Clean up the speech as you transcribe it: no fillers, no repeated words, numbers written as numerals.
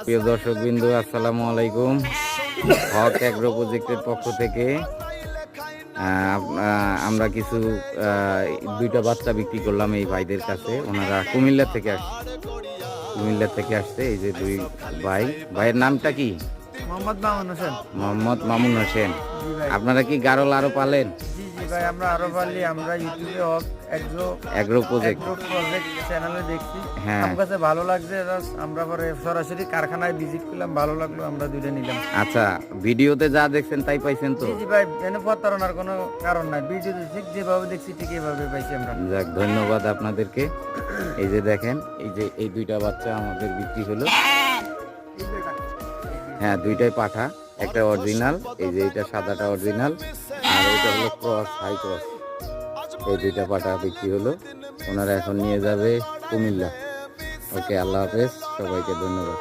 প্রিয় দর্শকবৃন্দ, আসসালামু আলাইকুম। হক অ্যাগ্রো প্রজেক্টের পক্ষ থেকে আমরা কিছু দুইটা বাচ্চা বিক্রি করলাম এই ভাইদের কাছে। ওনারা কুমিল্লা থেকে আসছে। এই যে দুই ভাইয়ের নামটা কি? মোহাম্মদ মামুন হোসেন। আপনারা কি গারল আরো পালেন? ভাই আমরা আরো পারলি, আমরা ইউটিউবে হক অ্যাগ্রো প্রজেক্ট চ্যানেলে দেখছি। হ্যাঁ, আমার কাছে ভালো লাগছে। আমরা পরে সরাসরি কারখানায় ভিজিট করলাম, ভালো লাগলো, আমরা দুইটা নিলাম। আচ্ছা, ভিডিওতে যা দেখছেন তাই পাইছেন তো? জি ভাই, এনে প্রতারণার কোনো কারণ নাই। ভিডিওতে ঠিক যেভাবে দেখছি ঠিক এইভাবে পাইছি আমরা। যাক, ধন্যবাদ আপনাদেরকে। এই যে দেখেন, এই দুইটা বাচ্চা আমাদের বিক্রি হলো। হ্যাঁ, দুইটাই পাঠা, একটা অরিজিনাল। এই যে এটা সাদাটা অরিজিনাল, আর এটা হলো ক্রস, হাই ক্রস। এই দুইটা পাঠা বিক্রি হলো। ওনারা এখন নিয়ে যাবে কুমিল্লা। ওকে, আল্লাহ হাফেজ, সবাইকে ধন্যবাদ।